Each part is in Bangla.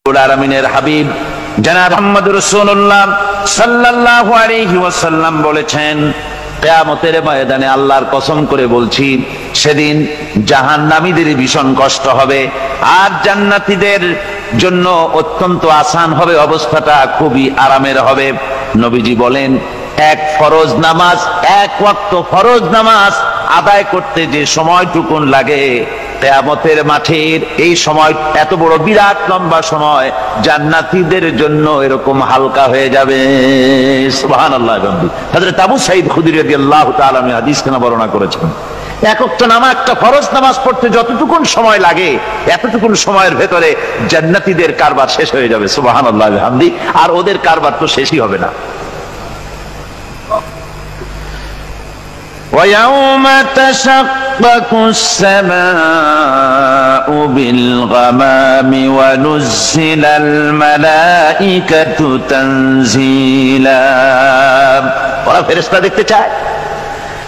আলামিনের হাবিব জনাব মুহাম্মদ রাসূলুল্লাহ সাল্লাল্লাহু আলাইহি ওয়াসাল্লাম বলেছেন, কিয়ামতের ময়দানে আল্লাহর কসম করে বলছি, সেদিন জাহান্নামীদের ভীষণ কষ্ট হবে আর জান্নাতীদের জন্য অত্যন্ত আসান হবে, অবস্থাটা খুবই আরামের হবে। নবীজি বলেন, এক ফরজ নামাজ, এক ওয়াক্ত ফরজ নামাজ আদায় করতে যে সময়টুকুন লাগে, কিয়ামতের মাঠের এই সময় এত বড় বিরাট লম্বা সময় জান্নাতীদের জন্য এরকম হালকা হয়ে যাবে। সুবহানাল্লাহ। হযরত আবু সাঈদ খুদরী রাদিয়াল্লাহু তাআলা হাদিসখানা বর্ণনা করেছেন, এক ওয়াক্ত নামাজ, একটা ফরজ নামাজ পড়তে যতটুকুন সময় লাগে এতটুকুন সময়ের ভেতরে জান্নাতীদের কারবার শেষ হয়ে যাবে। সুবহানাল্লাহ বিহামদি। আর ওদের কারবার তো শেষই হবে না। وَيَوْمَ تَشَقَّقُ السَّمَاءُ بِالْغَمَامِ وَنُزِّلَ الْمَلَائِكَةُ تَنزِيلًا। ওরা ফেরেশতা দেখতে চায়।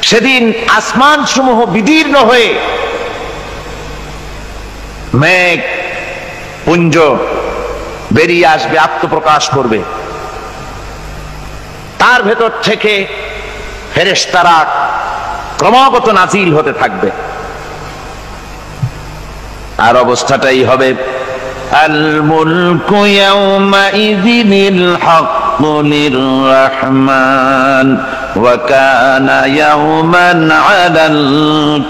সেদিন আসমান সমূহ বিদীর্ণ হয়ে মেঘ পুঞ্জ বেরিয়ে আসবে, আত্মপ্রকাশ করবে। তার ভেতর থেকে ফেরেশতারা ক্রমাগত নাজিল হতে থাকবে। আর অবস্থাটাই হবে, আল মুলকু ইয়াউমাইযিনিল হাক্কু লিররহমান ওয়া কানা ইয়াওমান আলাল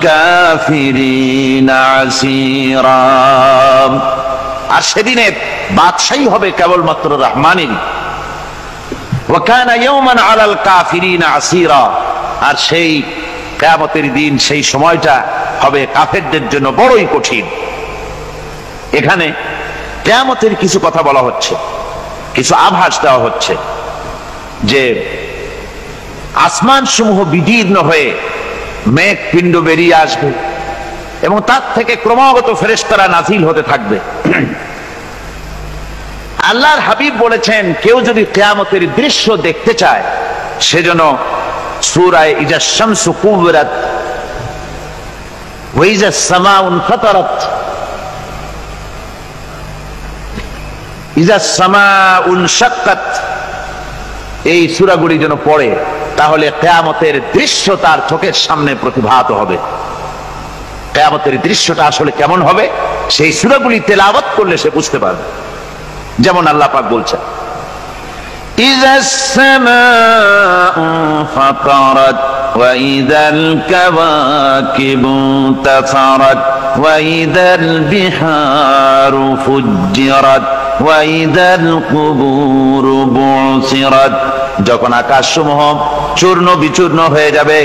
কাফিরিনা আসীরা। আর সেদিনে বাদশাহী হবে কেবলমাত্র রহমানেরই। ওয়া কানা ইয়াওমান আলাল কাফিরিনা আসীরা। আর সেই কিয়ামতের দিন, সেই সময়টা হবে কাফেরদের জন্য বড়ই কঠিন। এখানে কিয়ামতের কিছু কথা বলা হচ্ছে, কিছু আভাস দেওয়া হচ্ছে যে আসমান সমূহ বিদীর্ণ হয়ে মেঘ পিণ্ড বেরিয়ে আসবে এবং তার থেকে ক্রমাগত ফেরেশতারা নাজিল হতে থাকবে। আল্লাহর হাবিব বলেছেন, কেউ যদি কিয়ামতের দৃশ্য দেখতে চায় সেজন্য সূরা ইজা শামসু কুবিরাত ওয়া ইজা সামাউন ফাতারাত, ইজা সামাউন শাক্কাত, এই সূরাগুলি যেন পড়ে, তাহলে কিয়ামতের দৃশ্য তার চোখের সামনে প্রতিভাত হবে। কিয়ামতের দৃশ্যটা আসলে কেমন হবে সেই সূরাগুলি তেলাওয়াত করলে সে বুঝতে পারবে। যেমন আল্লাহ পাক বলছেন, إذا السماء فطرت وإذا الكواكب انتثرت وإذا البحار فجرت وإذا القبور بعثرت। যখন আকাশসমূহ চূর্ণ বিচূর্ণ হয়ে যাবে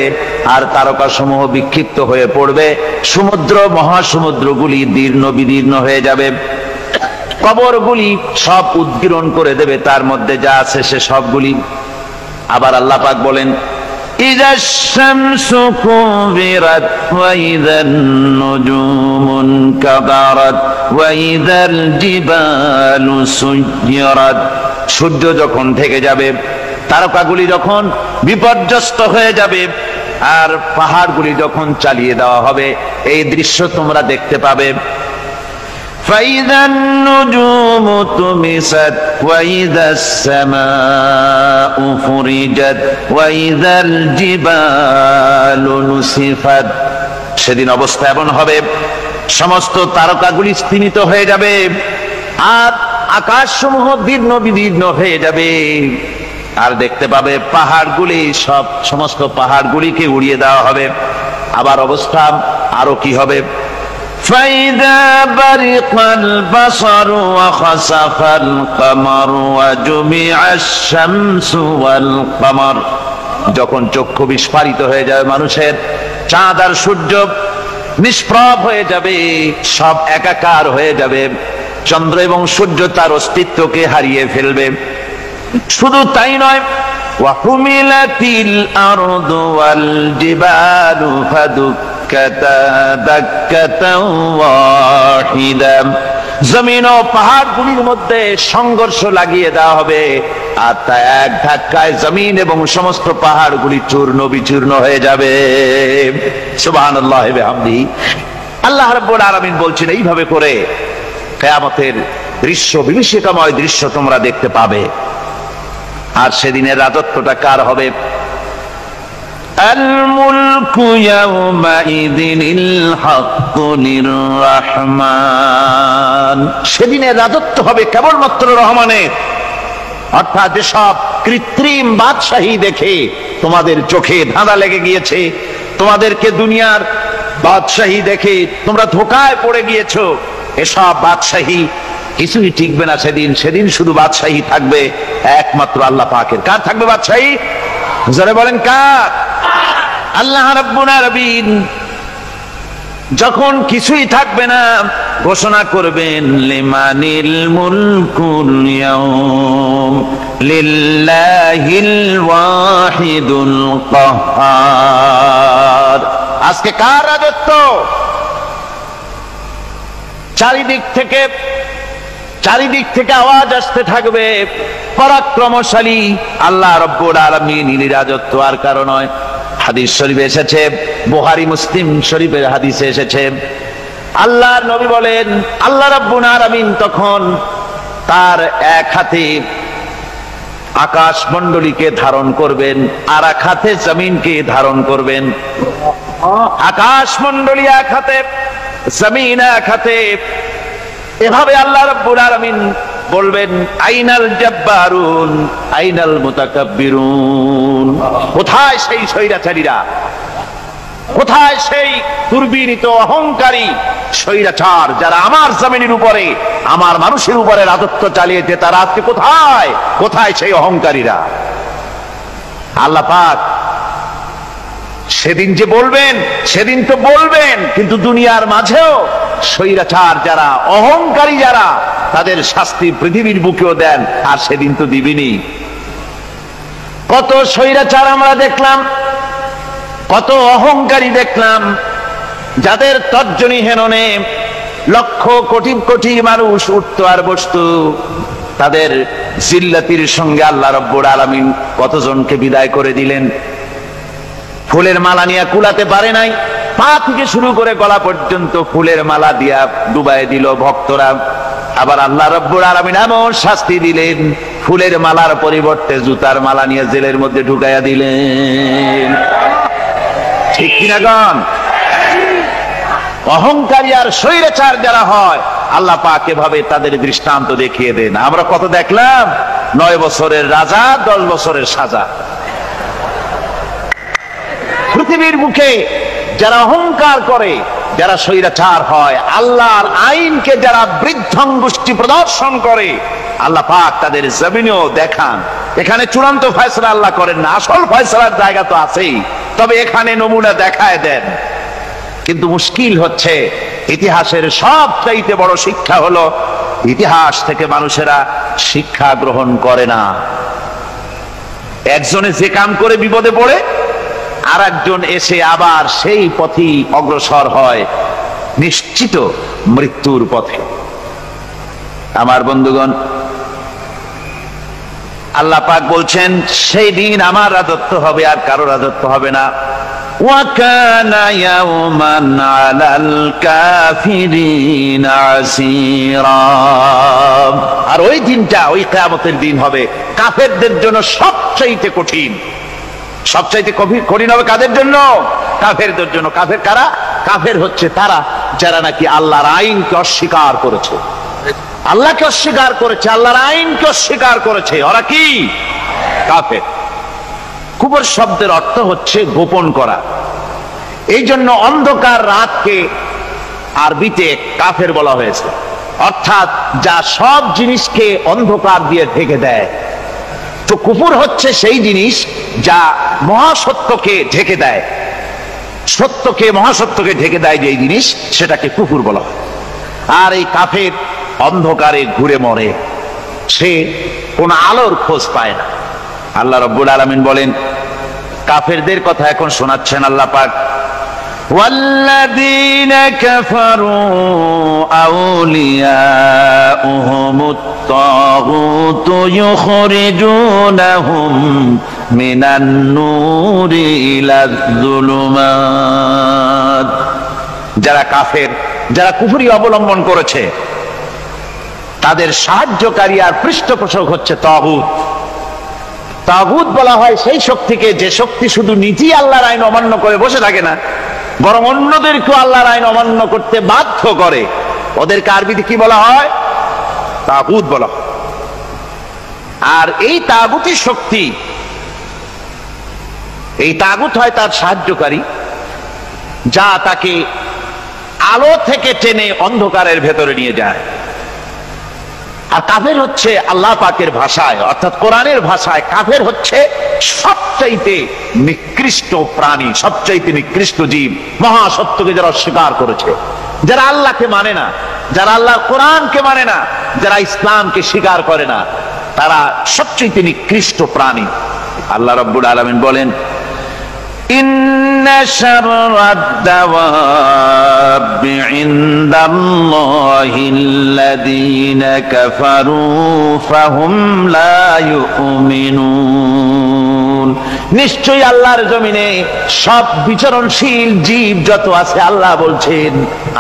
আর তারকাসমূহ বিক্ষিপ্ত হয়ে পড়বে, সমুদ্র মহাসমুদ্রগুলি দীর্ণ বিদীর্ণ হয়ে যাবে, কবরগুলি সব উদ্গীরণ করে দেবে, তার মধ্যে যা আছে সে সবগুলি। আবার আল্লাহ পাক বলেন, ইযাশ শামসু কুবিরাত ওয়া ইযান নুজুমুন কাদারাত ওয়া ইযাল জিবালু সুয়্যিরাত। সূর্য যখন ঢেকে যাবে, তারকাগুলি যখন বিপর্যস্ত হয়ে যাবে আর পাহাড়গুলি যখন চালিয়ে দেওয়া হবে, এই দৃশ্য তোমরা দেখতে পাবে। فإذا النجوم طمست وإذا السماء فرجت وإذا الجبال نسفت। সেদিন অবস্থা এমন হবে, সমস্ত তারকাগুলি স্তিমিত হয়ে যাবে আর আকাশসমূহ দীর্ণ বিদীর্ণ হয়ে যাবে। আর দেখতে পাবে পাহাড়গুলি, সমস্ত পাহাড়গুলিকে উড়িয়ে দেওয়া হবে। আবার অবস্থা আরো কি হবে, فإذا برق البصر وخسف القمر وجمع الشمس والقمر। যখন চক্ষু বিস্ফারিত হয়ে যাবে মানুষের, চাঁদ আর সূর্য নিষ্প্রভ হয়ে যাবে, সব একাকার হয়ে যাবে, চন্দ্র এবং সূর্য তার অস্তিত্বকে হারিয়ে ফেলবে। শুধু তাই নয়, ওয়াহুমিলাতিল আরদু ওয়াল জিবালু ফাদুক্কাতা দাক্কাতাও ওয়াহিদা। জমিন ও পাহাড়গুলির মধ্যে সংঘর্ষ লাগিয়ে দেওয়া হবে আর তা এক ধাক্কায় জমিন এবং সমস্ত পাহাড়গুলি চূর্ণ বিচূর্ণ হয়ে যাবে। সুবহানাল্লাহ ওয়া বিহামদিহি। আল্লাহ রাব্বুল আলামিন বলছেন, এইভাবে করে কিয়ামতের দৃশ্য, বিভীষিকাময় দৃশ্য তোমরা দেখতে পাবে। আর সেদিনের রাজত্বটা কার হবে? আল মুলকু ইয়াউমাইযিনিল হাক্কু লিররহমান। সেদিনের রাজত্ব হবে কেবলমাত্র রহমানের। অর্থাৎ যেসব কৃত্রিম বাদশাহী দেখে তোমাদের চোখে ধাঁধা লেগে গিয়েছে, তোমাদেরকে দুনিয়ার বাদশাহী দেখে তোমরা ধোঁকায় পড়ে গিয়েছো, এসব বাদশাহী কিছুই টিকবে না সেদিন। সেদিন শুধু বাদশাহী থাকবে একমাত্র আল্লাহ পাকের। কার থাকবে বাদশাহী? যারা বলেন কার? আল্লাহ রাব্বুল আলামিন যখন কিছুই থাকবে না ঘোষণা করবেন লিমানিল মুলকুল ইয়াউম লিল্লাহিল ওয়াহিদুল কাহ্হার। আজকে কার রাজত্ব? চারিদিক থেকে আওয়াজ আসতে থাকবে, পরাক্রমশালী আল্লাহ রাব্বুল আলামিনের রাজত্ব আর কারো নয়। হাদিস শরীফে এসেছে, বুখারী মুসলিম শরীফের হাদিসে এসেছে, আল্লাহর নবী বলেন আল্লাহ রাব্বুল আলামিন তখন তার এক হাতে আকাশ মণ্ডলীকে ধারণ করবেন, আর এক হাতে জমিনকে ধারণ করবেন। আকাশ মণ্ডলী এক হাতে, জমিন এক হাতে। এভাবে আল্লাহ রাব্বুল আলামিন বলবেন আইনাল জাব্বারুন আইনাল মুতাকাব্বিরুন। কোথায় সেই স্বৈরাচারীরা? কোথায় সেই দুর্বিনীত অহংকারী স্বৈরাচার যারা আমার জমিনের উপরে, আমার মানুষের উপরে রাজত্ব চালিয়েছে? তারা আজকে কোথায়? কোথায় সেই অহংকারীরা? আল্লাহ পাক সেদিন যে বলবেন, সেদিন তো বলবেন, কিন্তু দুনিয়ার মাঝেও স্বৈরাচার যারা, অহংকারী যারা, তাদের শাস্তি পৃথিবীর বুকেও দেন, আর সেদিন তো দিবেনি। কত স্বৈরাচার আমরা দেখলাম, কত অহংকারী দেখলাম, যাদের তর্জনী হেননে লক্ষ কোটি কোটি মানুষ উঠতো আর বসতো। তাদের জিল্লাতির সঙ্গে আল্লাহ রাব্বুল আলামিন কতজনকে বিদায় করে দিলেন। ফুলের মালা নিয়ে কুলাতে পারে নাই, পা থেকে শুরু করে গলা পর্যন্ত ফুলের মালা দিয়া ডুবাই দিল ভক্তরা। আবার আল্লাহ রাব্বুল আলামিন এমন শাস্তি দিলেন, ফুলের মালার পরিবর্তে জুতার মালা নিয়ে জেলের মধ্যে ঢুকাইয়া দিলেন। ঠিক কিনা গণ? অহংকারী আর স্বৈরাচার যারা হয়, আল্লাহ পাক এভাবে তাদের দৃষ্টান্ত দেখিয়ে দেন। আমরা কত দেখলাম, 9 বছরের রাজা 10 বছরের সাজা। পৃথিবীর মুখে যারা অহংকার করে, যারা স্বৈরাচার হয়, আল্লাহর আইনকে যারা বৃদ্ধঙ্গুষ্টি প্রদর্শন করে, আল্লাহ পাক তাদের জমিনেও দেখান। এখানে চূড়ান্ত ফয়সালা আল্লাহ করেন না, আসল ফয়সালার জায়গা তো আছেই, তবে এখানে নমুনা দেখায় দেন। কিন্তু মুশকিল হচ্ছে, ইতিহাসের সবচাইতে বড় শিক্ষা হলো ইতিহাস থেকে মানুষেরা শিক্ষা গ্রহণ করে না। একজনে যে কাম করে বিপদে পড়ে, আর একজন এসে আবার সেই পথেই অগ্রসর হয়, নিশ্চিত মৃত্যুর পথে। আমার বন্ধুগণ, আল্লাহ পাক বলছেন সেই দিন আমার রাজত্ব হবে, আর কারো রাজত্ব হবে না। ওয়াকানা ইয়াওমান আলাল কাফিরিনা আসীরা। আর ওই দিনটা, ওই কিয়ামতের দিন হবে কাফেরদের জন্য সবচাইতে কঠিন। সবচাইতে কঠিন হবে কাদের জন্য? কাফেরদের জন্য। কাফের কারা? কাফের হচ্ছে তারা যারা নাকি আল্লাহর আইনকে অস্বীকার করেছে, আল্লাহকে অস্বীকার করেছে, আল্লাহর আইনকে অস্বীকার করেছে। ওরা কি? কাফের। কুফর শব্দের অর্থ হচ্ছে গোপন করা। এই জন্য অন্ধকার রাতকে আরবিতে কাফের বলা হয়েছে, অর্থাৎ যা সব জিনিসকে অন্ধকার দিয়ে ঢেকে দেয়। তো কুফর হচ্ছে সেই জিনিস যা মহাসত্যকে ঢেকে দেয়, সত্যকে, মহাসত্যকে ঢেকে দেয় যেই জিনিস, সেটাকে কুফর বলা হয়। আর এই কাফের অন্ধকারে ঘুরে মরে, সে কোন আলোর খোঁজ পায় না। আল্লাহ রাব্বুল আলামিন বলেন, কাফেরদের কথা এখন শোনাচ্ছেন আল্লাহ পাক, ওয়াল্লাযীনা কাফারু আউলিয়াউহুমুত তাগুতু ইউখরিজুনাহুম মিনান নূরি ইলাজ যুলুমাত। যারা কাফের, যারা কুফরি অবলম্বন করেছে, তাদের সাহায্যকারী আর পৃষ্ঠপোষক হচ্ছে তাগুত। তাগুত বলা হয় সেই শক্তিকে যে শক্তি শুধু নিজেই আল্লাহর আইন অমান্য করে বসে থাকে না, বরং অন্যদেরকেও আল্লাহর আইন অমান্য করতে বাধ্য করে। ওদেরকে আরবিতে কি বলা হয়? তাগুত বলা হয়। আর এই তাগুতি শক্তি, এই তাগুত হয় তার সাহায্যকারী, যা তাকে আলো থেকে টেনে অন্ধকারের ভেতরে নিয়ে যায়। আর কাফের হচ্ছে আল্লাহ পাকের ভাষায় অর্থাৎ কোরআনের ভাষায় কাফের হচ্ছে সবচাইতে নিকৃষ্ট প্রাণী, সবচাইতে নিকৃষ্ট জীব, মহাসত্যকে যারা অস্বীকার করেছে, যারা আল্লাহকে মানে না, যারা আল্লাহর কোরআনকে মানে না, যারা ইসলামকে স্বীকার করে না, তারা সবচাইতে নিকৃষ্ট প্রাণী। আল্লাহ রাব্বুল আলামিন বলেন, ইন্না শাররাদ দাওয়াবি ইনদাল্লাহিল্লাযীনা কাফারু ফাহুম লা ইউমিনুন। নিশ্চয়ই আল্লাহর জমিনে সব বিচরণশীল জীব যত আছে, আল্লাহ বলছেন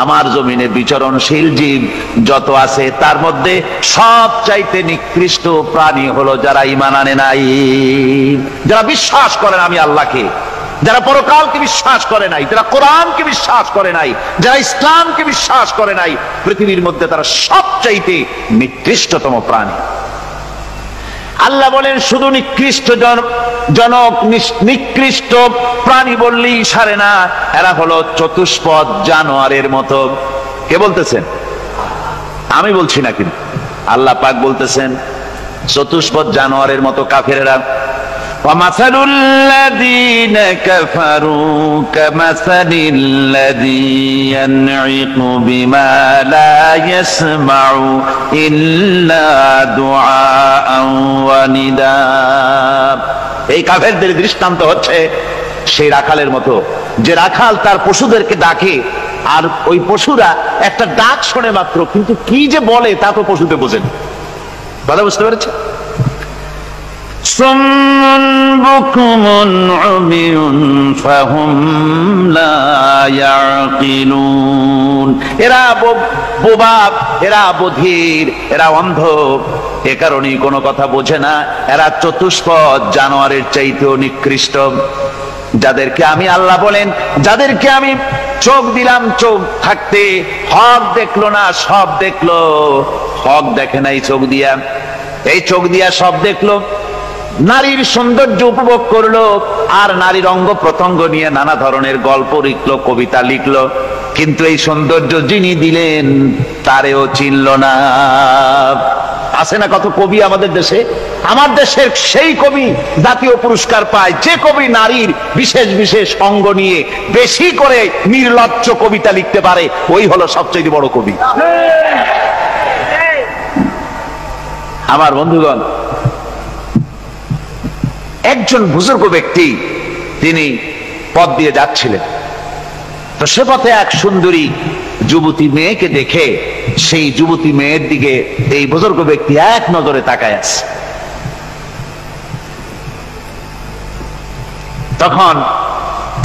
আমার জমিনে বিচরণশীল জীব যত আছে তার মধ্যে সবচাইতে নিকৃষ্ট প্রাণী হলো যারা ঈমান আনে নাই, যারা বিশ্বাস করেন আমি আল্লাহকে, যারা পরকালকে বিশ্বাস করে নাই, যারা কোরআনকে বিশ্বাস করে নাই, যারা ইসলামকে বিশ্বাস করে নাই, পৃথিবীর মধ্যে তারা সবচাইতে নিকৃষ্টতম প্রাণী। আল্লাহ বলেন শুধু নিকৃষ্ট জনক নিকৃষ্ট প্রাণী বললেই সারে না, এরা হলো চতুষ্পদ জানোয়ারের মতো। কে বলতেছেন? আমি বলছি না, কিন্তু আল্লাহ পাক বলতেছেন চতুষ্পদ জানোয়ারের মতো কাফেরেরা। وَمَثَلُ الَّذِينَ كَفَرُوا كَمَثَلِ الَّذِي يَنْعِقُ بِمَا لَا يَسْمَعُ إِلَّا دُعَاءً وَنِدَاءً। এই কাফেরদের দৃষ্টান্ত হচ্ছে সেই রাখালের মতো, যে রাখাল তার পশুদেরকে ডাকে, আর ওই পশুরা একটা ডাক শোনে মাত্র, কিন্তু কি যে বলে তা তো পশুতে বোঝেন। কথা বুঝতে পেরেছে? সুম্মুন বুকুমুন উমিয়ুন ফাহুম লা ইয়াকিলুন। এরা বোবা, এরা বধির, এরা অন্ধ, এ কারণেই কোনো কথা বোঝে না। এরা চতুষ্পদ জানোয়ারের চাইতেও নিকৃষ্ট। যাদেরকে আমি আল্লাহ বলেন, যাদেরকে আমি চোখ দিলাম, চোখ থাকতে হক দেখলো না, সব দেখলো। হক দেখে নাই চোখ দিয়া, এই চোখ দিয়া সব দেখলো। নারীর সৌন্দর্য উপভোগ করলো, আর নারীর অঙ্গ প্রত্যঙ্গ নিয়ে নানা ধরনের গল্প লিখলো, কবিতা লিখলো, কিন্তু এই সৌন্দর্য যিনি দিলেন তারেও চিনল না। আছে না কত কবি আমাদের দেশে? আমার দেশের সেই কবি জাতীয় পুরস্কার পায় যে কবি নারীর বিশেষ বিশেষ অঙ্গ নিয়ে বেশি করে নির্লজ্জ কবিতা লিখতে পারে, ওই হলো সবচেয়ে বড় কবি। আমার বন্ধুগণ, একজন বুজুর্গ ব্যক্তি তিনি পথ দিয়ে যাচ্ছিলেন, তো সে পথে এক সুন্দরী যুবতী মেয়েকে দেখে সেই যুবতী মেয়ের দিকে এই বুজুর্গ ব্যক্তি এক নজরে তাকায় আছে। তখন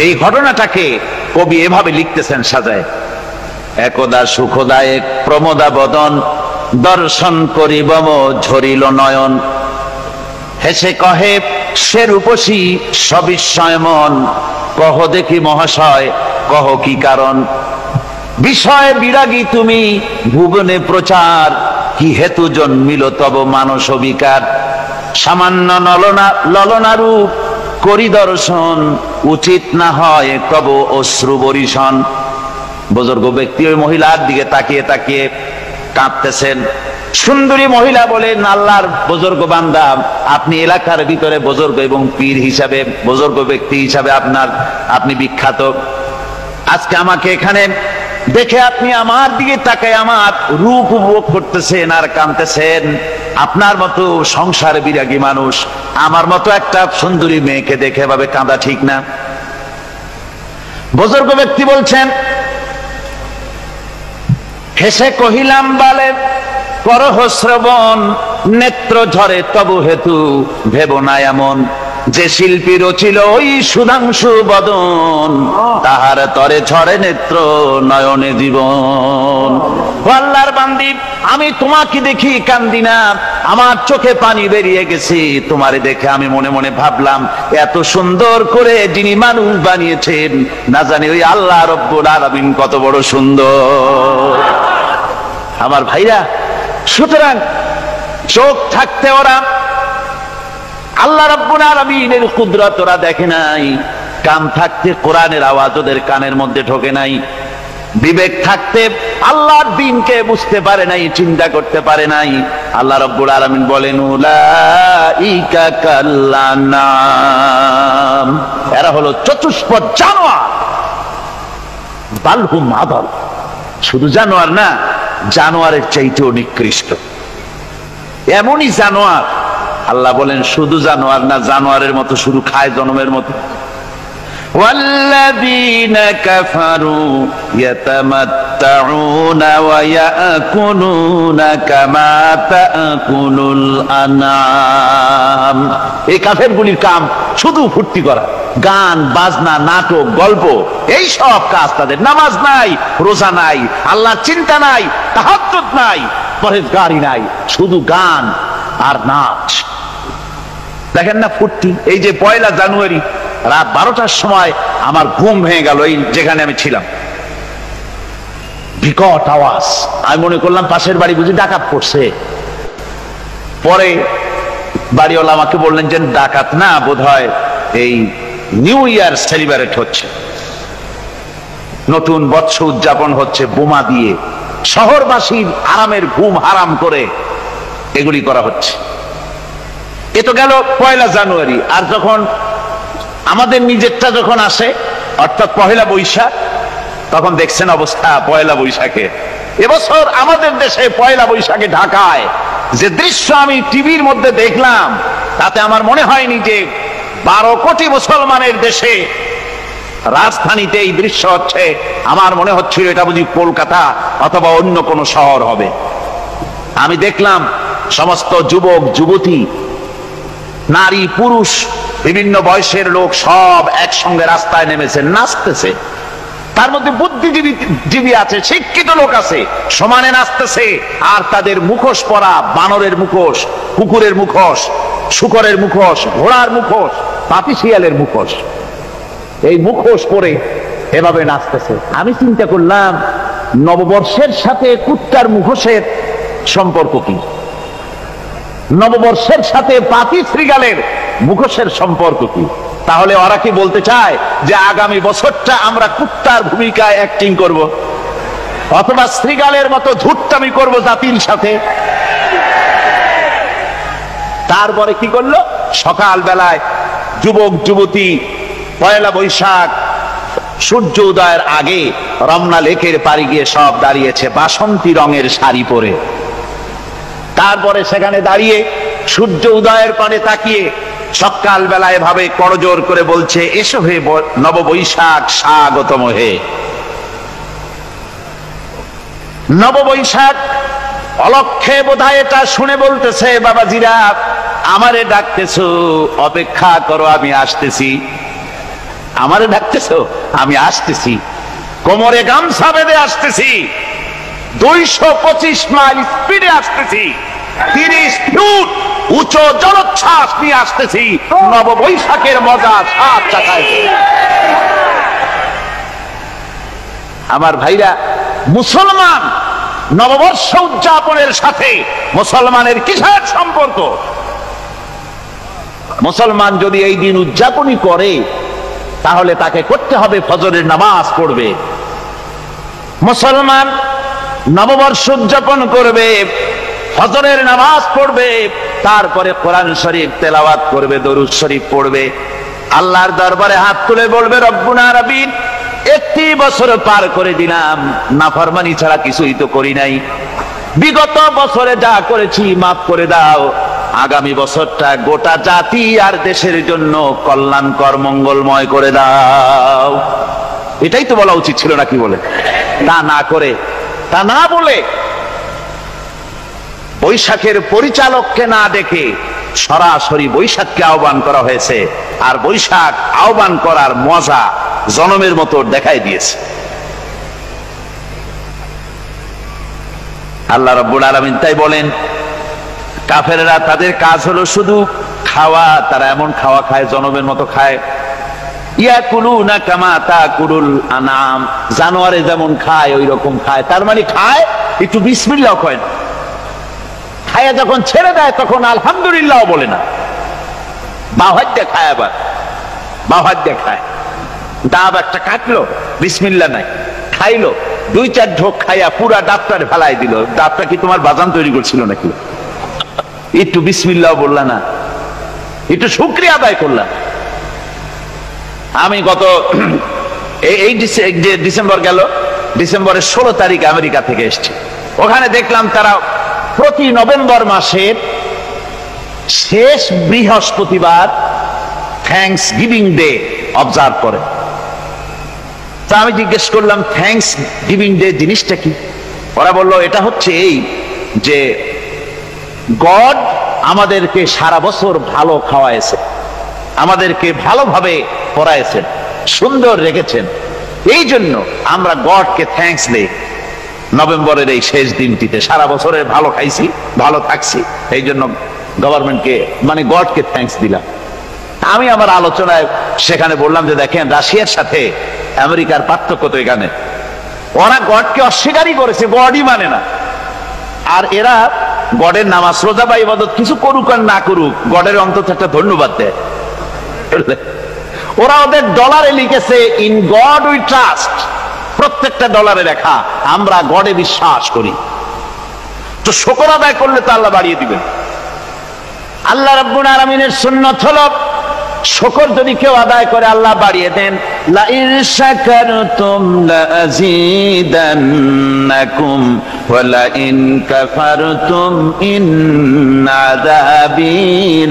এই ঘটনাটাকে কবি এভাবে লিখতেছেন সাজায়, একদা সুখদায়ক প্রমোদা বদন দর্শন করিব ঝরিল নয়ন, হেসে কহে সে রূপসী সবিস্ময় মন, কহ দেখি মহাশয় কহ কি কারণ, বিষয় বিরাগী তুমি ভুবনে প্রচার, কি হেতু জন্মিল তব মানস বিকার, সামান্য ললনা রূপ করি দর্শন, উচিত না হয় তব অশ্রু বরিশন। বুজুর্গ ব্যক্তি ওই মহিলার দিকে তাকিয়ে তাকিয়ে কাঁদতেছেন। সুন্দরী মহিলা বলেন, আল্লাহর বুজুর্গ বান্দা, আপনি এলাকার ভিতরে বুজুর্গ এবং পীর হিসাবে, বুজুর্গ ব্যক্তি হিসাবে আপনি বিখ্যাত। আজকে আমাকে এখানে দেখে আপনি আমার দিকে তাকায় আমার রূপ উপভোগ করতেছেন আর কাঁদতেছেন। আপনার মতো সংসার বিরাগী মানুষ আমার মতো একটা সুন্দরী মেয়েকে দেখে এভাবে কাঁদা ঠিক না। বুজুর্গ ব্যক্তি বলছেন, হেসে কহিলাম বালে করহ শ্রবণ, নেত্র ঝরে তবু হেতু ভেব না এমন, যে শিল্পী রচিল ওই সুধাংশু বদন, তাহার তরে ঝরে নেত্র নয়নে জীবন। আল্লাহর বান্দি, আমি তোমাকে দেখি কান্দি না, আমার চোখে পানি বেরিয়ে গেছে। তোমারে দেখে আমি মনে মনে ভাবলাম, এত সুন্দর করে যিনি মানুষ বানিয়েছেন, না জানি ওই আল্লাহ রব্বুল আলামিন কত বড় সুন্দর। আমার ভাইরা, সুতরাং চোখ থাকতে ওরা আল্লাহ রাব্বুল আলামিনের কুদরত ওরা দেখে নাই, কান থাকতে কোরআনের আওয়াজ ওদের কানের মধ্যে ঢোকে নাই, বিবেক থাকতে আল্লাহর দ্বীনকে বুঝতে পারে নাই, চিন্তা করতে পারে নাই। আল্লাহ রাব্বুল আলামিন বলেন, উলাইকা কাল্লানাম, এরা হলো চতুষ্পদ জানোয়ার, বালহুম আদাল, শুধু জানোয়ার না, জানোয়ারের চাইতেও নিকৃষ্ট। এমনই জানোয়ার, আল্লাহ বলেন শুধু জানোয়ার না, জানোয়ারের মতো শুধু খায় জনমের মতো। ওয়াল্লাযীনা কাফারু ইয়াতামাত্তাউনা ওয়া ইয়াকুলুনা কামা তাকুলুল আনআম। এই কাফেরগুলির কাম শুধু ফুর্তি করা, গান বাজনা, নাটক, গল্প, এই সব কাজ তাদের। নামাজ নাই, রোজা নাই, আল্লাহর চিন্তা নাই, তাহাজ্জুদ নাই, পরহেজগারি নাই, শুধু গান আর নাচ। দেখেন না ফুর্তি। এই যে 1 জানুয়ারি রাত 12টার সময় আমার ঘুম ভেঙে গেল, এই যেখানে আমি ছিলাম, বিকট আওয়াজ। আমি মনে করলাম পাশের বাড়ি বুঝি ডাকাত পড়ছে। পরে বাড়িওয়ালা আমাকে বললেন যে ডাকাত না, বোধহয় এই নিউ ইয়ার সেলিব্রেট হচ্ছে, নতুন বৎসর উদযাপন হচ্ছে, বোমা দিয়ে শহরবাসীর আরামের ঘুম হারাম করে এগুলি করা হচ্ছে। এ তো গেল 1 জানুয়ারি। আর যখন আমাদের নিজেরটা যখন আসে, অর্থাৎ 1 বৈশাখ, তখন দেখছেন অবস্থা 1 বৈশাখে। এবছর আমাদের দেশে 1 বৈশাখে ঢাকায় যে দৃশ্য আমি টিভির মধ্যে দেখলাম, তাতে আমার মনে হয়নি যে 12 কোটি মুসলমানের দেশে রাজধানীতে এই দৃশ্য হচ্ছে। আমার মনে হচ্ছিল এটা বুঝি কলকাতা অথবা অন্য কোনো শহর হবে। আমি দেখলাম সমস্ত যুবক যুবতী, নারী পুরুষ, বিভিন্ন বয়সের লোক সব একসঙ্গে রাস্তায় নেমেছে, নাচতেছে। তার মধ্যে বুদ্ধিজীবী আছে, শিক্ষিত লোক আছে, সমানে নাচতেছে। আর তাদের মুখোশ পরা, বানরের মুখোশ, কুকুরের মুখোশ, শূকরের মুখোশ, ঘোড়ার মুখোশ, পাপী শিয়ালের মুখোশ, এই মুখোশ পরে এভাবে নাচতেছে। আমি চিন্তা করলাম, নববর্ষের সাথে কুত্তার মুখোশের সম্পর্ক কি? নববর্ষের সাথে পাপী শৃগালের মুখোশের সম্পর্ক কি? তাহলে ওরা কি বলতে চায় যে আগামী বছরটা আমরা কুত্তার ভূমিকায় অ্যাক্টিং করব, অথবা শৃগালের মতো ধূর্তামি করব জাতির সাথে? তারপরে কি করলো? সকাল বেলায় যুবক যুবতী 1 বৈশাখ সূর্য উদয়ের আগে রমনা লেকের পাড়ে গিয়ে সব দাঁড়িয়েছে বাসন্তী রঙের শাড়ি পরে। তারপরে সেখানে দাঁড়িয়ে সূর্য উদয়ের পানে তাকিয়ে সকাল বেলায় ভাবে করজোর করে বলছে, এসো হে নববৈশাখ স্বাগতম হে। নববৈশাখ অলক্ষে বোধহয় এটা শুনে বলতেছে, বাবাজিরা আমারে ডাকতেছো, অপেক্ষা করো, আমি আসতেছি। আমারে ডাকতেছো, আমি আসতেছি, কোমরে গামছা বেঁধে আসতেছি, 225 মাইল স্পিডে আসতেছি, 30 ফুট উঁচু জলোচ্ছ্বাস নিয়ে আসতেছি, নববৈশাখের মজা সাত চাকায়। আমার ভাইরা, মুসলমান নববর্ষ উদযাপনের সাথে মুসলমানের কিসের সম্পর্ক? মুসলমান যদি এই দিন উদযাপনই করে, তাহলে তাকে করতে হবে ফজরের নামাজ পড়বে। মুসলমান নববর্ষ উদযাপন করবে, ফজরের নামাজ পড়বে, তারপরে কোরআন শরীফ তেলাওয়াত করবে, দরুদ শরীফ পড়বে, আল্লাহর দরবারে হাত তুলে বলবে, রব্বুনা রাব্বিন, 1 বছর পার করে দিলাম, নাফরমানি ছাড়া কিছুই তো করি নাই, বিগত বছরে যা করেছি মাফ করে দাও, আগামী বছরটা গোটা জাতি আর দেশের জন্য কল্যাণকর মঙ্গলময় করে দাও। এটাই তো বলা উচিত ছিল নাকি? বলে তা না করে, তা না বলে বৈশাখের পরিচালককে না ডেকে সরাসরি বৈশাখকে আহ্বান করা হয়েছে, আর বৈশাখ আহ্বান করার মজা জনমের মতো দেখাই দিয়েছে। আল্লাহ রাব্বুল আলামিন তাই বলেন, কাফেররা তাদের কাজ হলো শুধু খাওয়া, তারা এমন খাওয়া খায় জনমের মতো খায়। ইয়াকুলুনা কামা তাকুলুল আনাম, জানোয়ারে যেমন খায় ওই রকম খায়। তার মানে খায়, একটু বিসমিল্লাহ কয় না, খায়া যখন ছেড়ে দেয় তখন আলহামদুলিল্লাহ বলে না, বাহাত দিয়ে খায়, আবার বাহাত দিয়ে খায়। ডাব একটা কাটলো, বিসমিল্লাহ নাই, খাইলো, 2-4 ঢোক খাইয়া পুরা ডাবটার ফেলাই দিল। ডাবটা কি তোমার বাজান তৈরি করছিল নাকি? একটু বিসমিল্লাহ বললা না, একটু শুকরিয়া আদায় করলাম। আমি গত এই ডিসেম্বর গেল, ডিসেম্বরের 16 তারিখ আমেরিকা থেকে এসেছি। ওখানে দেখলাম তারা প্রতি নভেম্বর মাসের শেষ বৃহস্পতিবার থ্যাঙ্কস গিভিং ডে অবজার্ভ করে। তা আমি জিজ্ঞেস করলাম, থ্যাঙ্কস গিভিং ডে জিনিসটা কি? ওরা বলল, এটা হচ্ছে এই যে গড আমাদেরকে সারা বছর ভালো খাওয়াইছে, আমাদেরকে ভালোভাবে পড়াইছেন, সুন্দর রেখেছেন, এই জন্য আমরা গডকে থ্যাঙ্কস দেই নভেম্বরের এই শেষ দিনটিতে। সারা বছরের ভালো খাইছি, ভালো থাকছি, এই জন্য গভর্নমেন্টকে মানে গডকে থ্যাঙ্কস দিলাম। আমি আমার আলোচনায় সেখানে বললাম যে দেখেন, রাশিয়ার সাথে আমেরিকার পার্থক্য তো এখানে, ওরা গডকে অস্বীকারই করেছে, গডই মানে না। আর এরা গডের নামাজ রোজা বা ইবাদত কিছু করুক আর না করুক, গডের অন্তত একটা ধন্যবাদ দেয়। ওরা ওদের ডলারে লিখেছে, ইন গড উই ট্রাস্ট, প্রত্যেকটা ডলারে লেখা আমরা গডে বিশ্বাস করি। তো শুকর আদায় করলে তো আল্লাহ বাড়িয়ে দিবেন। আল্লাহ রাব্বুল আলামিনের সুন্নাত হলো, শুকর যদি কেউ আদায় করে আল্লাহ বাড়িয়ে দেন। লা ইন শাকারতুম লাযীদান্নাকুম ওয়া লা ইন কাফারতুম ইন্না আযাবী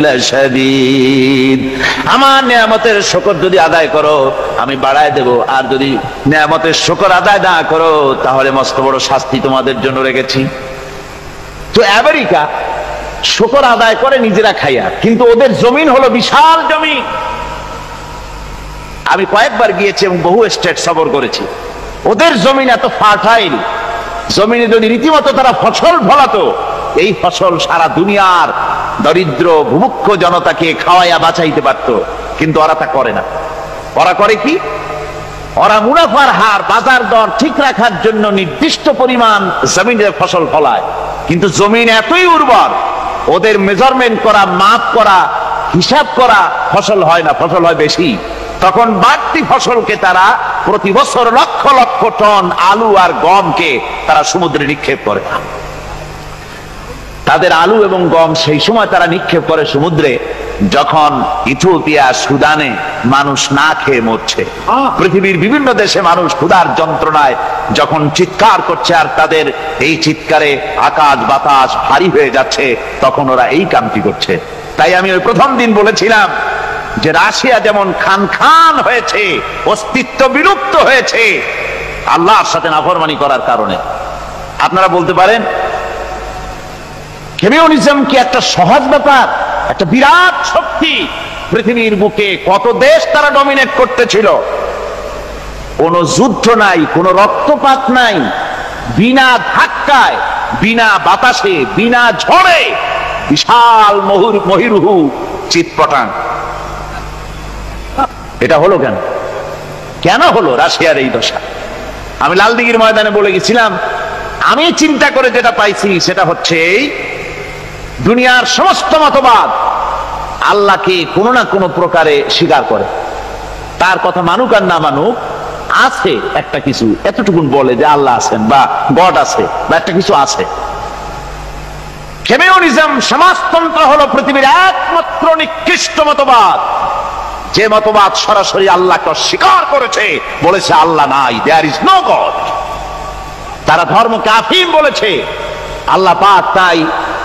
লাশাদীদ। আমার নিয়ামতের শুকর যদি আদায় করো আমি বাড়ায় দেব, আর যদি নিয়ামতের শুকর আদায় না করো তাহলে মস্ত বড় শাস্তি তোমাদের জন্য রেখেছি। তো আমেরিকা শুকর আদায় করে নিজেরা খাইয়া, কিন্তু ওদের জমিন হলো বিশাল জমি। আমি কয়েকবার গিয়েছি এবং বহু স্টেট সফর করেছি। ওদের জমিন এত ফার্টাইল, জমিনে যদি রীতিমতো তারা ফসল ফলাতো, এই ফসল সারা দুনিয়ার দরিদ্র ভূমুক্ষ জনতাকে খাওয়াইয়া বাঁচাইতে পারত। কিন্তু ওরা তা করে না। ওরা করে কি? ওরা মুনাফার হার, বাজার দর ঠিক রাখার জন্য নির্দিষ্ট পরিমাণ জমিনের ফসল ফলায়, কিন্তু জমিন এতই উর্বর, ওদের মেজারমেন্ট করা, মাপ করা, হিসাব করা ফসল হয় না, ফসল হয় বেশি। তখন বাড়তি ফসলকে তারা প্রতি বছর লক্ষ লক্ষ টন আলু আর গমকে তারা সমুদ্রে নিক্ষেপ করে। তাদের আলু এবং গম সেই সময় তারা নিক্ষেপ করে সমুদ্রে যখন ইথিওপিয়া, সুদানে মানুষ না খেয়ে মরছে। পৃথিবীর বিভিন্ন দেশে মানুষ ক্ষুধার যন্ত্রণায় যখন চিৎকার করছে, আর তাদের এই চিৎকারে আকাশ বাতাস ভারী হয়ে যাচ্ছে, তখন ওরা এই কামটি করছে। তাই আমি ওই প্রথম দিন বলেছিলাম যে রাশিয়া যেমন খান খান হয়েছে, অস্তিত্ব বিলুপ্ত হয়েছে আল্লাহর সাথে নাফরমানি করার কারণে। আপনারা বলতে পারেন কমিউনিজম কি একটা সহজ ব্যাপার? একটা বিরাট শক্তি পৃথিবীর বুকে, কত দেশ তারা ডমিনেট করতেছিল। কোন যুদ্ধ নাই, কোন রক্তপাত নাই, বিনা ধাক্কায়, বিনা বাতাসে, বিনা ঝড়ে বিশাল মহিরুহু চিৎপটাং। এটা হলো কেন? কেন হলো রাশিয়ার এই দশা? আমি লালদিঘির ময়দানে বলে গেছিলাম, আমি চিন্তা করে যেটা পাইছি সেটা হচ্ছে এই, দুনিয়ার সমস্ত মতবাদ আল্লাহকে কোনো না কোনো প্রকারে স্বীকার করে। তার কথা মানুক আর না মানুক, আছে একটা কিছু, এতটুকুন বলে যে আল্লাহ আছেন বা গড আছে বা একটা কিছু আছে। কমিউনিজম, সমাজতন্ত্র হলো পৃথিবীর একমাত্র নিকৃষ্ট মতবাদ, যে মতবাদ সরাসরি আল্লাহকে অস্বীকার করেছে, বলেছে আল্লাহ নাই, দেয়ার ইজ নো গড। তারা ধর্মকে আফিম বলেছে। আল্লাহ পাক তাই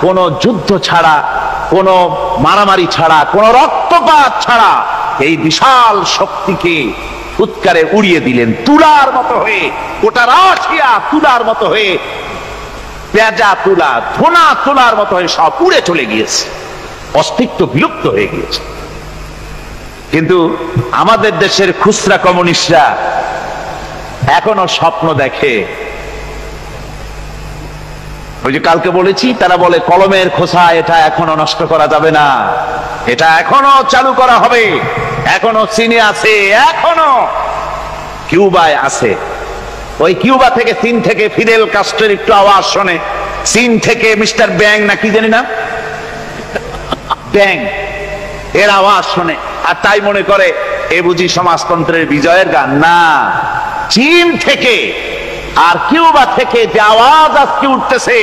কোন যুদ্ধ ছাড়া, কোন মারামারি ছাড়া, কোন রক্তপাত ছাড়া এই বিশাল শক্তিকে ফুৎকারে উড়িয়ে দিলেন, তুলার মতো হয়ে। গোটা রাশিয়া তুলার মতো হয়ে পেঁজা তুলা, ধোনা তুলার মতো হয়ে সব উড়ে চলে গিয়েছে, অস্তিত্ব বিলুপ্ত হয়ে গিয়েছে। কিন্তু আমাদের দেশের খুচরা কমিউনিস্টরা এখনো স্বপ্ন দেখে। ওই যে কালকে বলেছি, তারা বলে কলমের খোসা এটা এখনো নষ্ট করা যাবে না, এটা এখনো চালু করা হবে। এখনো চীনে আছে, এখনো কিউবায় আছে। ওই কিউবা থেকে, চীন থেকে ফিদেল কাস্ট্রোর একটু আওয়াজ শোনে, চীন থেকে মিস্টার ব্যাং না কি জানি না, ব্যাং এর আওয়াজ শোনে, আর তাই মনে করে এ বুঝি সমাজতন্ত্রের বিজয়ের গান। না, চীন থেকে আর কিউবা থেকে যে আওয়াজ আজকে উঠতেছে,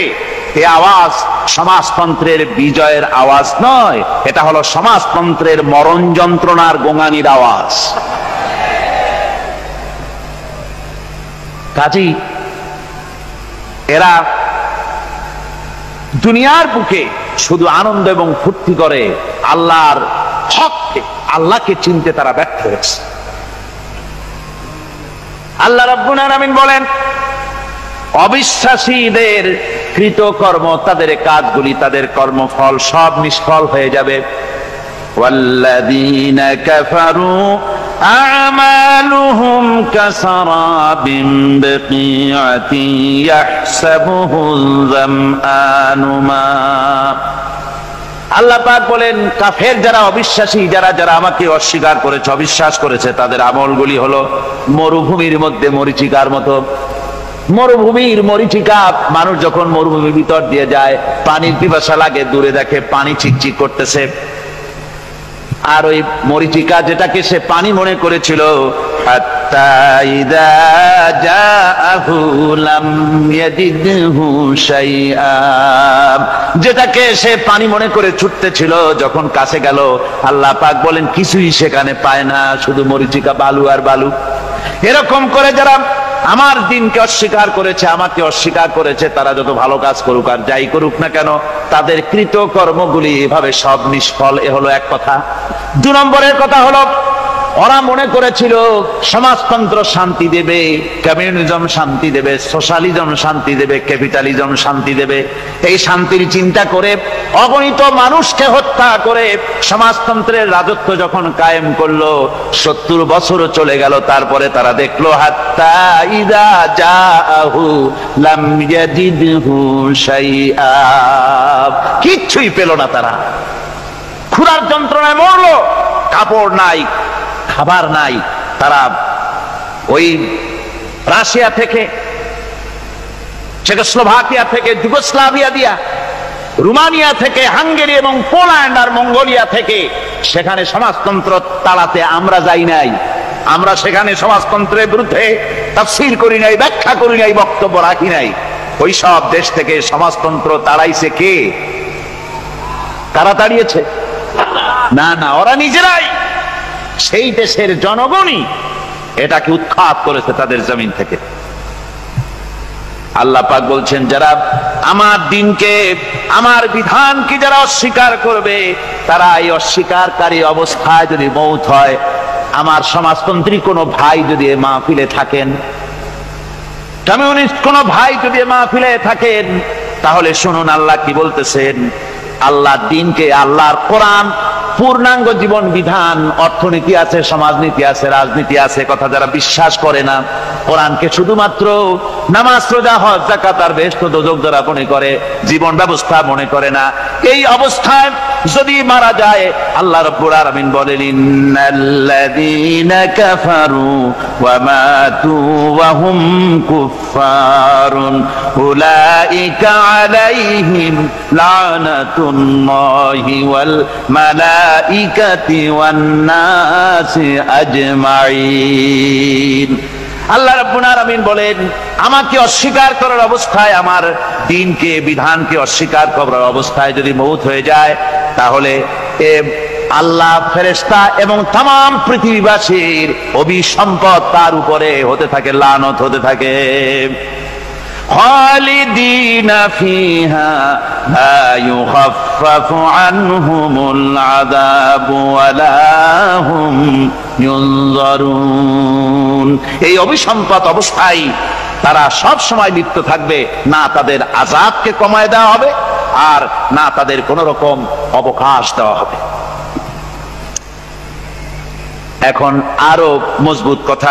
এই আওয়াজ সমাজতন্ত্রের বিজয়ের আওয়াজ নয়, এটা হলো সমাজতন্ত্রের মরণ যন্ত্রণার গোঙানির আওয়াজ। কাজী এরা দুনিয়ার বুকে শুধু আনন্দ এবং ফুর্তি করে, আল্লাহর হককে, আল্লাহকে চিনতে তারা ব্যর্থ হয়েছে। আল্লাহ রাব্বুল আলামিন বলেন, অবিশ্বাসীদের কৃতকর্ম, তাদের কাজগুলি, তাদের কর্মফল সব নিষ্ফল হয়ে যাবে। ওয়াল্লাযীনা কাফারু আ'মালুহুম কাসারাবিন বিকিআতিন ইয়াহসাবুহুল যামআনু মা। আল্লাহ পাক বলেন, কাফের যারা, অবিশ্বাসী যারা, যারা আমাকে অস্বীকার করেছে, অবিশ্বাস করেছে, তাদের আমলগুলি হলো মরুভূমির মধ্যে মরীচিকার মতো। মরুভূমির মরীচিকা, মানুষ যখন মরুভূমির ভিতর দিয়ে যায়, পানির পিপাসা লাগে, দূরে দেখে পানি চিকচিক করতেছে, আর ওই মরীচিকা যেটাকে সে পানি মনে করেছিল, হাত্তা ইযা জাআহু লাম ইয়াজিদহু শাইআ, যেটাকে সে পানি মনে করে ছুটতেছিল, যখন কাছে গেল, আল্লাহ পাক বলেন কিছুই সেখানে পায় না, শুধু মরীচিকা, বালু আর বালু। এরকম করে যারা আমার দিনকে অস্বীকার করেছে, আমাকে অস্বীকার করেছে, তারা যত ভালো কাজ করুক আর যাই করুক না কেন, তাদের কৃত কর্মগুলি এভাবে সব নিষ্ফল। এ হলো এক কথা। 2 নম্বরের কথা হলো, ওরা মনে করেছিল সমাজতন্ত্র শান্তি দেবে, কমিউনিজম শান্তি দেবে, সোশ্যালিজম শান্তি দেবে, ক্যাপিটালিজম শান্তি দেবে। এই শান্তির চিন্তা করে অগণিত মানুষকে হত্যা করে সমাজতন্ত্রের রাজত্ব যখন কায়েম করলো, 70 বছর চলে গেল, তারপরে তারা দেখলো হাত্তা ইযা জাআহু লাম ইয়াজিদহু শাইআ, কিচ্ছুই পেল না। তারা ক্ষুধার যন্ত্রণায় মরলো, কাপড় নাই, খাবার নাই। তারা ওই রাশিয়া থেকে, চেকোস্লোভাকিয়া থেকে, যুগোস্লাভিয়া দিয়া, রোমানিয়া থেকে, হাঙ্গেরি এবং পোল্যান্ড আর মঙ্গোলিয়া থেকে, সেখানে সমাজতন্ত্র তাড়াতে আমরা যাই নাই। আমরা সেখানে সমাজতন্ত্রের বিরুদ্ধে তাফসীর করি নাই, ব্যাখ্যা করি নাই, বক্তব্য রাখি নাই। ওই সব দেশ থেকে সমাজতন্ত্র তাড়াইছে কে? কারা তাড়িয়েছে? না না, ওরা নিজেরাই, সেই দেশের জনগণই এটাকে উৎখাত করেছে তাদের জমিন থেকে। আল্লাহ পাক বলছেন, যারা আমার দিনকে, আমার বিধানকে যারা অস্বীকার করবে, তারা এই অস্বীকারী অবস্থায় যদি মৌত হয়, আমার সমাজতন্ত্রী কোনো ভাই যদি এ মাহফিলে থাকেন, কমিউনিস্ট কোনো ভাই যদি এ মাহফিলে থাকেন, তাহলে শুনুন আল্লাহ কি বলতেছেন। আল্লাহর দিনকে, আল্লাহর কোরআন, পূর্ণাঙ্গ জীবন বিধান, অর্থনীতি আছে, সমাজনীতি আছে, রাজনীতি আছে, কথা যারা বিশ্বাস করে না, কোরআনকে শুধুমাত্র নামাজ, রোজা, হজ, যাকাত আর বেহেশত দোজখ যারা মনে করে, জীবন ব্যবস্থা মনে করে না, এই অবস্থায় যদি মারা যায়, আল্লাহ রাব্বুল আলামিন বলেন, ইন্নাল্লাযীনা কাফারু ওয়া মাতু ওয়া হুম কুফফারুন উলাইকা আলাইহিম লানাতুল্লাহি ওয়াল মালাইকাতি ওয়ান নাসি আজমাইন। আল্লাহ রাব্বুল আলামিন বলেন, আমাকে অস্বীকার করার অবস্থায়, আমার দ্বীনকে, বিধানকে অস্বীকার করার অবস্থায় যদি মৌত হয়ে যায়, তাহলে আল্লাহ, ফেরেশতা এবং তামাম পৃথিবীবাসীর অভিসম্পদ তার উপরে হতে থাকে, লানত হতে থাকে। খালিদিনা ফিহা লা ইউখাফফাফু আনহুমুল আযাবু ওয়া লা হুম ইউনজারুন। এই অভিসম্পদ অবস্থায় তারা সব সময় লিপ্ত থাকবে, না তাদের আযাবকে কমায় দেওয়া হবে আর না তাদের কোন রকম অবকাশ দেওয়া হবে। এখন আরো মজবুত কথা